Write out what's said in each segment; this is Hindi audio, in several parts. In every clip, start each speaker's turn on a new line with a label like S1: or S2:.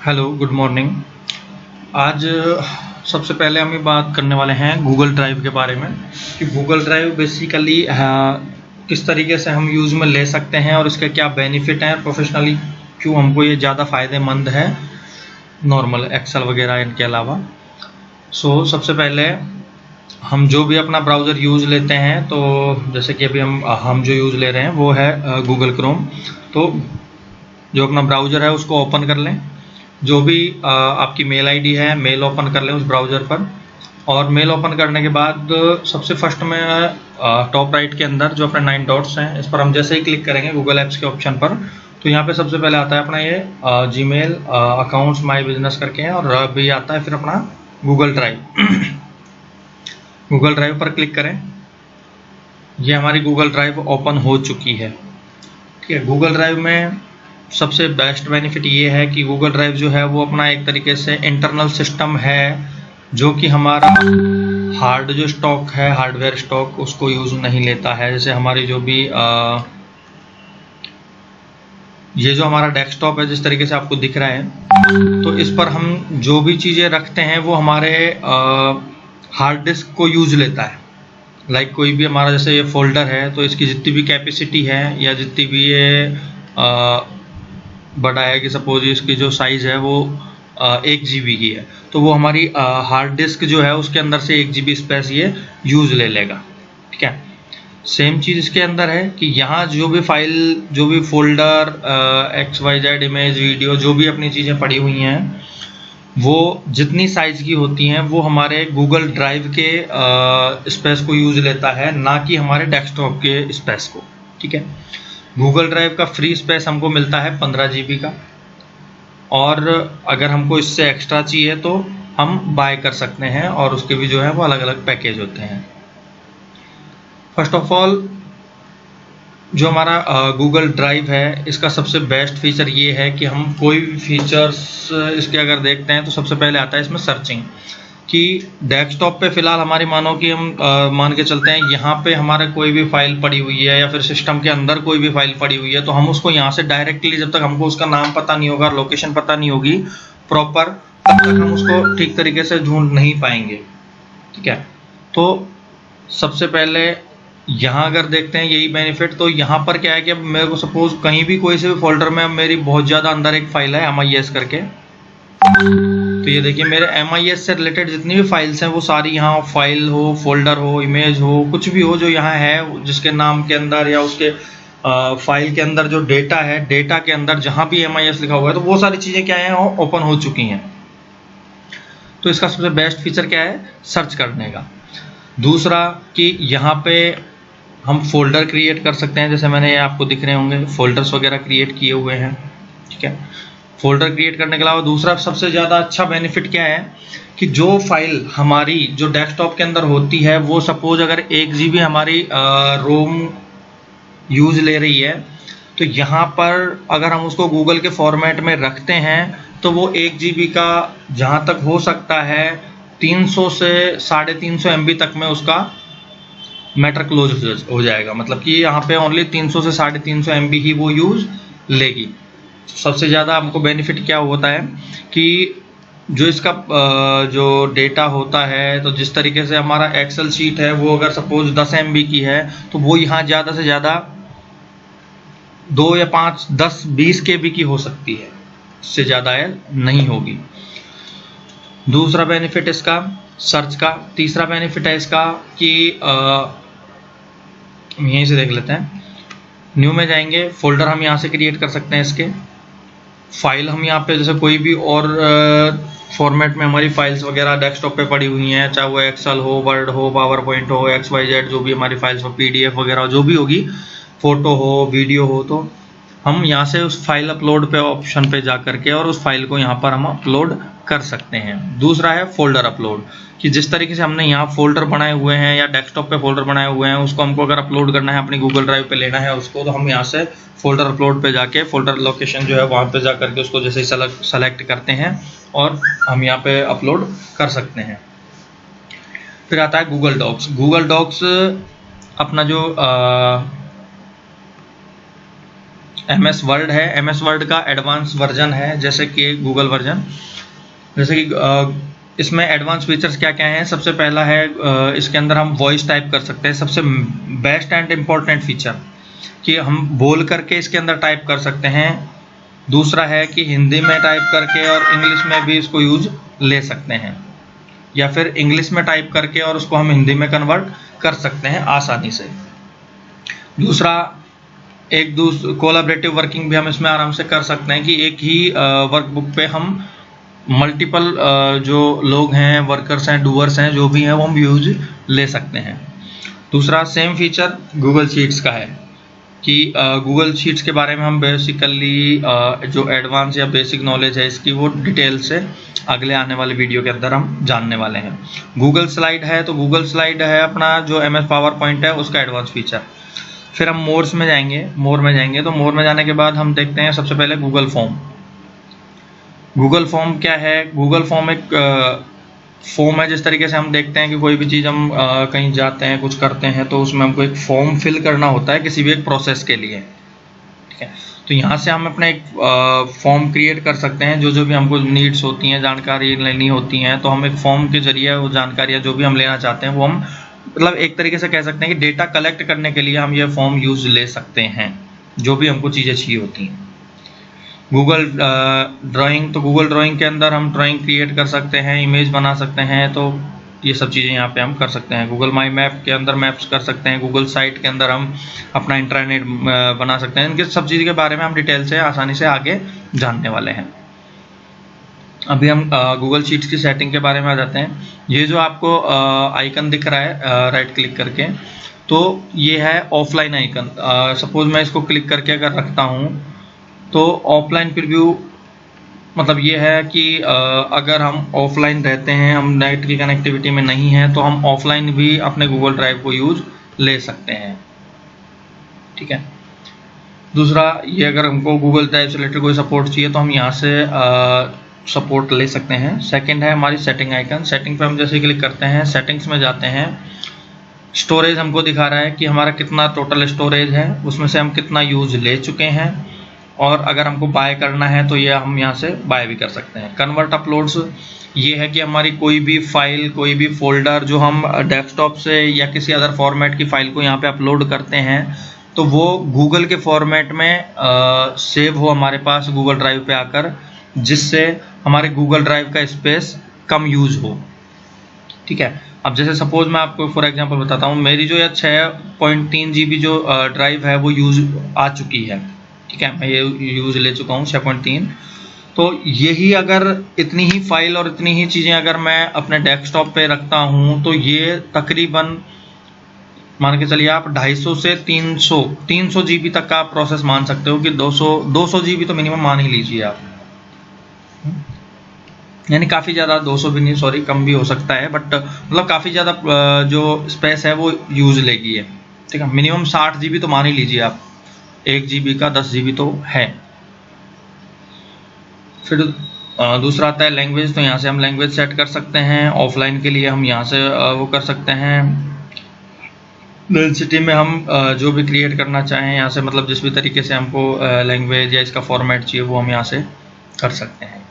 S1: Hello, good morning. आज सबसे पहले हम ये बात करने वाले हैं गूगल ड्राइव के बारे में कि गूगल ड्राइव बेसिकली किस तरीके से हम यूज़ में ले सकते हैं और इसके क्या बेनिफिट हैं। प्रोफेशनली क्यों हमको ये ज़्यादा फ़ायदेमंद है नॉर्मल एक्सेल वगैरह इनके अलावा। सबसे पहले हम जो भी अपना ब्राउज़र यूज़ लेते हैं, तो जैसे कि अभी हम जो यूज़ ले रहे हैं वो है गूगल क्रोम। तो जो अपना ब्राउज़र है उसको ओपन कर लें। जो भी आपकी मेल आईडी है, मेल ओपन कर लें उस ब्राउज़र पर। और मेल ओपन करने के बाद सबसे फर्स्ट में टॉप राइट के अंदर जो अपने 9 डॉट्स हैं, इस पर हम जैसे ही क्लिक करेंगे गूगल ऐप्स के ऑप्शन पर, तो यहाँ पे सबसे पहले आता है अपना ये जीमेल अकाउंट्स माई बिजनेस करके हैं, और अभी आता है फिर अपना गूगल ड्राइव। गूगल ड्राइव पर क्लिक करें। ये हमारी गूगल ड्राइव ओपन हो चुकी है। ठीक है, गूगल ड्राइव में सबसे बेस्ट बेनिफिट ये है कि गूगल ड्राइव जो है वो अपना एक तरीके से इंटरनल सिस्टम है, जो कि हमारा हार्ड जो स्टॉक है, हार्डवेयर स्टॉक, उसको यूज़ नहीं लेता है। जैसे हमारी जो भी ये जो हमारा डेस्कटॉप है जिस तरीके से आपको दिख रहा है, तो इस पर हम जो भी चीज़ें रखते हैं वो हमारे हार्ड डिस्क को यूज़ लेता है। लाइक कोई भी हमारा जैसे ये फोल्डर है, तो इसकी जितनी भी कैपेसिटी है या जितनी भी ये बड़ा है कि सपोज इसकी जो साइज़ है वो 1 GB की है, तो वो हमारी हार्ड डिस्क जो है उसके अंदर से 1 GB स्पेस ये यूज़ ले लेगा। ठीक है, सेम चीज़ इसके अंदर है कि यहाँ जो भी फाइल, जो भी फोल्डर, XYZ इमेज, वीडियो, जो भी अपनी चीज़ें पड़ी हुई हैं, वो जितनी साइज़ की होती हैं वो हमारे गूगल ड्राइव के स्पेस को यूज़ लेता है, ना कि हमारे डेस्कटॉप के स्पेस को। ठीक है, गूगल ड्राइव का फ्री स्पेस हमको मिलता है 15 GB का, और अगर हमको इससे एक्स्ट्रा चाहिए तो हम बाय कर सकते हैं, और उसके भी जो है वो अलग अलग पैकेज होते हैं। फर्स्ट ऑफ ऑल जो हमारा गूगल ड्राइव है, इसका सबसे बेस्ट फीचर ये है कि हम कोई भी फीचर्स इसके अगर देखते हैं तो सबसे पहले आता है इसमें सर्चिंग, कि डेस्कटॉप पे फ़िलहाल हमारी मानो कि हम मान के चलते हैं यहाँ पे हमारे कोई भी फाइल पड़ी हुई है या फिर सिस्टम के अंदर कोई भी फाइल पड़ी हुई है, तो हम उसको यहाँ से डायरेक्टली, जब तक हमको उसका नाम पता नहीं होगा, लोकेशन पता नहीं होगी प्रॉपर, तब तक हम उसको ठीक तरीके से ढूंढ नहीं पाएंगे। ठीक है, तो सबसे पहले यहाँ अगर देखते हैं यही बेनिफिट, तो यहाँ पर क्या है कि अब मेरे को सपोज कहीं भी कोई से भी फोल्डर में मेरी बहुत ज़्यादा अंदर एक फाइल है MIS करके, तो ये देखिए मेरे MIS से रिलेटेड जितनी भी फाइल्स हैं वो सारी यहाँ, फाइल हो, फोल्डर हो, इमेज हो, कुछ भी हो जो यहाँ है, जिसके नाम के अंदर या उसके फाइल के अंदर जो डेटा है, डेटा के अंदर जहाँ भी MIS लिखा हुआ है, तो वो सारी चीज़ें क्या हैं, ओपन हो चुकी हैं। तो इसका सबसे बेस्ट फीचर क्या है, सर्च करने का। दूसरा कि यहाँ पे हम फोल्डर क्रिएट कर सकते हैं, जैसे मैंने ये आपको दिख रहे होंगे फोल्डर्स वगैरह क्रिएट किए हुए हैं। ठीक है, फोल्डर क्रिएट करने के अलावा दूसरा सबसे ज़्यादा अच्छा बेनिफिट क्या है कि जो फाइल हमारी जो डेस्कटॉप के अंदर होती है, वो सपोज अगर 1 GB हमारी रोम यूज़ ले रही है, तो यहाँ पर अगर हम उसको गूगल के फॉर्मेट में रखते हैं तो वो 1 GB का जहाँ तक हो सकता है 300 से 350 MB तक में उसका मैटर क्लोज हो जाएगा। मतलब कि यहाँ पे ओनली 300 से 350 MB ही वो यूज़ लेगी। सबसे ज़्यादा हमको बेनिफिट क्या होता है कि जो इसका जो डेटा होता है, तो जिस तरीके से हमारा एक्सेल शीट है वो अगर सपोज 10 MB की है, तो वो यहाँ ज़्यादा से ज़्यादा 2 या 5, 10, 20 KB की हो सकती है, इससे ज़्यादा नहीं होगी। दूसरा बेनिफिट इसका सर्च का। तीसरा बेनिफिट है इसका कि हम यहीं से देख लेते हैं, न्यू में जाएंगे, फोल्डर हम यहाँ से क्रिएट कर सकते हैं इसके। फाइल हम यहाँ पे जैसे कोई भी और फॉर्मेट में हमारी फाइल्स वगैरह डेस्कटॉप पे पड़ी हुई हैं, चाहे वो एक्सेल हो, वर्ड हो, पावर पॉइंट हो, XYZ जो भी हमारी फाइल्स हो, PDF वगैरह जो भी होगी, फोटो हो, वीडियो हो, तो हम यहाँ से उस फाइल अपलोड पे ऑप्शन पे जा करके और उस फाइल को यहाँ पर हम अपलोड कर सकते हैं। दूसरा है फोल्डर अपलोड, कि जिस तरीके से हमने यहाँ फोल्डर बनाए हुए हैं या डेस्कटॉप पे फोल्डर बनाए हुए हैं, उसको हमको अगर अपलोड करना है अपनी गूगल ड्राइव पे लेना है उसको, तो हम यहाँ से फोल्डर अपलोड पे जाके फोल्डर लोकेशन जो है वहाँ पे जा करके उसको जैसे ही सेलेक्ट करते हैं और हम यहाँ पे अपलोड कर सकते हैं। फिर आता है गूगल डॉक्स। गूगल डॉक्स अपना जो MS वर्ड है, MS वर्ड का एडवांस वर्जन है, जैसे कि गूगल वर्जन। जैसे कि इसमें एडवांस फीचर्स क्या क्या हैं। सबसे पहला है इसके अंदर हम वॉइस टाइप कर सकते हैं, सबसे बेस्ट एंड इम्पॉर्टेंट फीचर कि हम बोल करके इसके अंदर टाइप कर सकते हैं। दूसरा है कि हिंदी में टाइप करके और इंग्लिश में भी इसको यूज ले सकते हैं, या फिर इंग्लिश में टाइप करके और उसको हम हिंदी में कन्वर्ट कर सकते हैं आसानी से। दूसरा, कोलैबोरेटिव वर्किंग भी हम इसमें आराम से कर सकते हैं कि एक ही वर्कबुक पे हम मल्टीपल जो लोग हैं, वर्कर्स हैं, डूअर्स हैं, जो भी हैं, वो हम यूज ले सकते हैं। दूसरा सेम फीचर गूगल शीट्स का है कि गूगल शीट्स के बारे में हम बेसिकली जो एडवांस या बेसिक नॉलेज है इसकी, वो डिटेल से अगले आने वाले वीडियो के अंदर हम जानने वाले हैं। गूगल स्लाइड है, तो गूगल स्लाइड है अपना जो MS पावर पॉइंट है उसका एडवांस फीचर। फिर हम मोर में जाएंगे, तो मोर में जाने के बाद हम देखते हैं सबसे पहले गूगल फॉर्म। गूगल फॉर्म क्या है? गूगल फॉर्म एक फॉर्म है, जिस तरीके से हम देखते हैं कि कोई भी चीज़ हम कहीं जाते हैं, कुछ करते हैं, तो उसमें हमको एक फॉर्म फिल करना होता है किसी भी एक प्रोसेस के लिए, ठीक है। तो यहाँ से हम अपना एक फॉर्म क्रिएट कर सकते हैं, जो भी हमको नीड्स होती हैं, जानकारी लेनी होती हैं, तो हम एक फॉर्म के जरिए वो जानकारियाँ जो भी हम लेना चाहते हैं वो हम मतलब एक तरीके से कह सकते हैं कि डेटा कलेक्ट करने के लिए हम ये फॉर्म यूज ले सकते हैं, जो भी हमको चीज़ें चाहिए होती हैं। गूगल ड्राइंग, तो गूगल ड्राइंग के अंदर हम ड्राइंग क्रिएट कर सकते हैं, इमेज बना सकते हैं, तो ये सब चीज़ें यहाँ पे हम कर सकते हैं। गूगल माई मैप के अंदर मैप्स कर सकते हैं। गूगल साइट के अंदर हम अपना इंटरनेट बना सकते हैं। इनके सब चीज़ के बारे में हम डिटेल से आसानी से आगे जानने वाले हैं। अभी हम गूगल शीट्स की सेटिंग के बारे में आ जाते हैं। ये जो आपको आइकन दिख रहा है राइट क्लिक करके, तो ये है ऑफलाइन आइकन। सपोज मैं इसको क्लिक करके अगर रखता हूँ तो ऑफलाइन प्रीव्यू मतलब ये है कि अगर हम ऑफलाइन रहते हैं, हम नेट की कनेक्टिविटी में नहीं है, तो हम ऑफलाइन भी अपने गूगल ड्राइव को यूज ले सकते हैं, ठीक है। दूसरा, ये अगर हमको गूगल ड्राइव से रिलेटेड कोई सपोर्ट चाहिए तो हम यहाँ से सपोर्ट ले सकते हैं। सेकंड है हमारी सेटिंग आइकन। सेटिंग पे हम जैसे क्लिक करते हैं, सेटिंग्स में जाते हैं, स्टोरेज हमको दिखा रहा है कि हमारा कितना टोटल स्टोरेज है, उसमें से हम कितना यूज ले चुके हैं, और अगर हमको बाय करना है तो ये हम यहाँ से बाय भी कर सकते हैं। कन्वर्ट अपलोड्स, ये है कि हमारी कोई भी फाइल, कोई भी फोल्डर जो हम डेस्कटॉप से या किसी अदर फॉर्मेट की फाइल को यहाँ पे अपलोड करते हैं, तो वो गूगल के फॉर्मेट में सेव हो हमारे पास गूगल ड्राइव पे आकर, जिससे हमारे गूगल ड्राइव का स्पेस कम यूज हो, ठीक है। अब जैसे सपोज मैं आपको फॉर एग्जांपल बताता हूँ, मेरी जो 6.3 GB जो ड्राइव है वो यूज आ चुकी है, ठीक है, मैं ये यूज ले चुका हूँ 6.3। तो यही अगर इतनी ही फाइल और इतनी ही चीज़ें अगर मैं अपने डेस्कटॉप पे रखता हूँ, तो ये तकरीबन मान के चलिए आप 250 से 300 GB तक का आप प्रोसेस मान सकते हो कि 200 GB तो मिनिमम मान ही लीजिए आप, यानी काफ़ी ज़्यादा, 200 भी नहीं, सॉरी, कम भी हो सकता है, बट मतलब काफ़ी ज़्यादा जो स्पेस है वो यूज लेगी है, ठीक है। मिनिमम 60 GB तो मान ही लीजिए आप, 1 GB का 10 GB तो है। फिर दूसरा आता है लैंग्वेज। तो यहाँ से हम लैंग्वेज सेट कर सकते हैं। ऑफलाइन के लिए हम यहाँ से वो कर सकते हैं। डेंसिटी में हम जो भी क्रिएट करना चाहें यहाँ से, मतलब जिस भी तरीके से हमको लैंग्वेज या इसका फॉर्मेट चाहिए वो हम यहाँ से कर सकते हैं।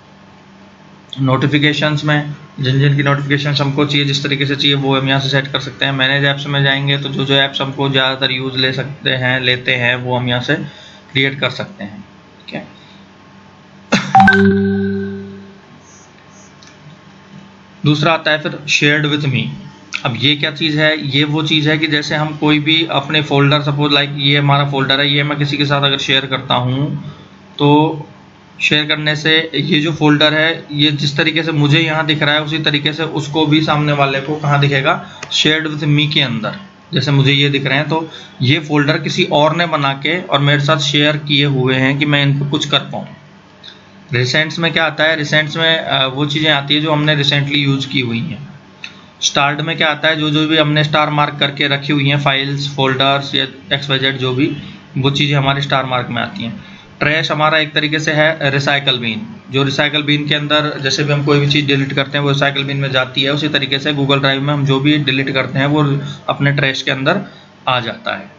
S1: नोटिफिकेशंस में जिन जिन की नोटिफिकेशंस हमको चाहिए, जिस तरीके से चाहिए, वो हम यहाँ से सेट कर सकते हैं। मैनेज ऐप्स में जाएंगे तो जो ऐप्स हमको ज़्यादातर यूज लेते हैं वो हम यहाँ से क्रिएट कर सकते हैं, ठीक है। दूसरा आता है फिर शेयर्ड विथ मी। अब ये क्या चीज़ है? ये वो चीज़ है कि जैसे हम कोई भी अपने फोल्डर, सपोज लाइक ये हमारा फोल्डर है, ये मैं किसी के साथ अगर शेयर करता हूँ, तो शेयर करने से ये जो फोल्डर है, ये जिस तरीके से मुझे यहाँ दिख रहा है उसी तरीके से उसको भी सामने वाले को कहाँ दिखेगा? शेयर्ड विथ मी के अंदर। जैसे मुझे ये दिख रहे हैं, तो ये फोल्डर किसी और ने बना के और मेरे साथ शेयर किए हुए हैं कि मैं इन पर कुछ कर पाऊँ। रिसेंट्स में क्या आता है? रिसेंट्स में वो चीज़ें आती है जो हमने रिसेंटली यूज़ की हुई हैं। स्टार्ट में क्या आता है? जो भी हमने स्टार मार्क करके रखी हुई हैं, फाइल्स, फोल्डर्स या XYZ जो भी, वो चीज़ें हमारे स्टार मार्क में आती हैं। ट्रैश हमारा एक तरीके से है रिसाइकल बीन, जो रिसाइकल बीन के अंदर जैसे भी हम कोई भी चीज़ डिलीट करते हैं वो रिसाइकल बीन में जाती है, उसी तरीके से गूगल ड्राइव में हम जो भी डिलीट करते हैं वो अपने ट्रैश के अंदर आ जाता है।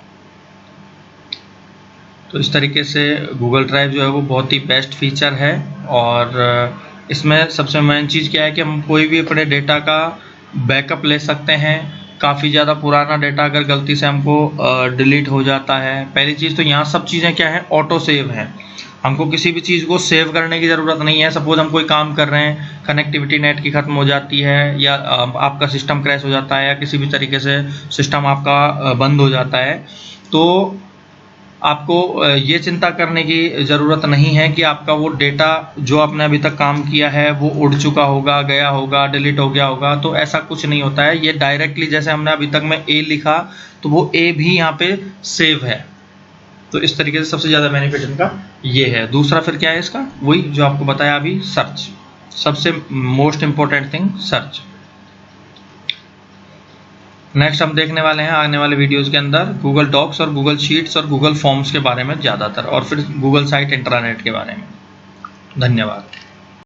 S1: तो इस तरीके से गूगल ड्राइव जो है वो बहुत ही बेस्ट फीचर है। और इसमें सबसे मेन चीज़ क्या है कि हम कोई भी अपने डेटा का बैकअप ले सकते हैं। काफ़ी ज़्यादा पुराना डेटा अगर गलती से हमको डिलीट हो जाता है, पहली चीज़ तो यहाँ सब चीज़ें क्या है, ऑटो सेव हैं। हमको किसी भी चीज़ को सेव करने की ज़रूरत नहीं है। सपोज हम कोई काम कर रहे हैं, कनेक्टिविटी नेट की ख़त्म हो जाती है, या आपका सिस्टम क्रैश हो जाता है, या किसी भी तरीके से सिस्टम आपका बंद हो जाता है, तो आपको ये चिंता करने की ज़रूरत नहीं है कि आपका वो डेटा जो आपने अभी तक काम किया है वो उड़ चुका होगा, गया होगा, डिलीट हो गया होगा। तो ऐसा कुछ नहीं होता है। ये डायरेक्टली जैसे हमने अभी तक में ए लिखा तो वो ए भी यहाँ पे सेव है। तो इस तरीके से सबसे ज़्यादा बेनिफिट इनका ये है। दूसरा फिर क्या है इसका, वही जो आपको बताया अभी, सर्च। सबसे most important thing search. Next हम देखने वाले हैं आने वाले वीडियोस के अंदर गूगल डॉक्स और गूगल शीट्स और गूगल फॉर्म्स के बारे में ज़्यादातर, और फिर गूगल साइट इंट्रानेट के बारे में। धन्यवाद।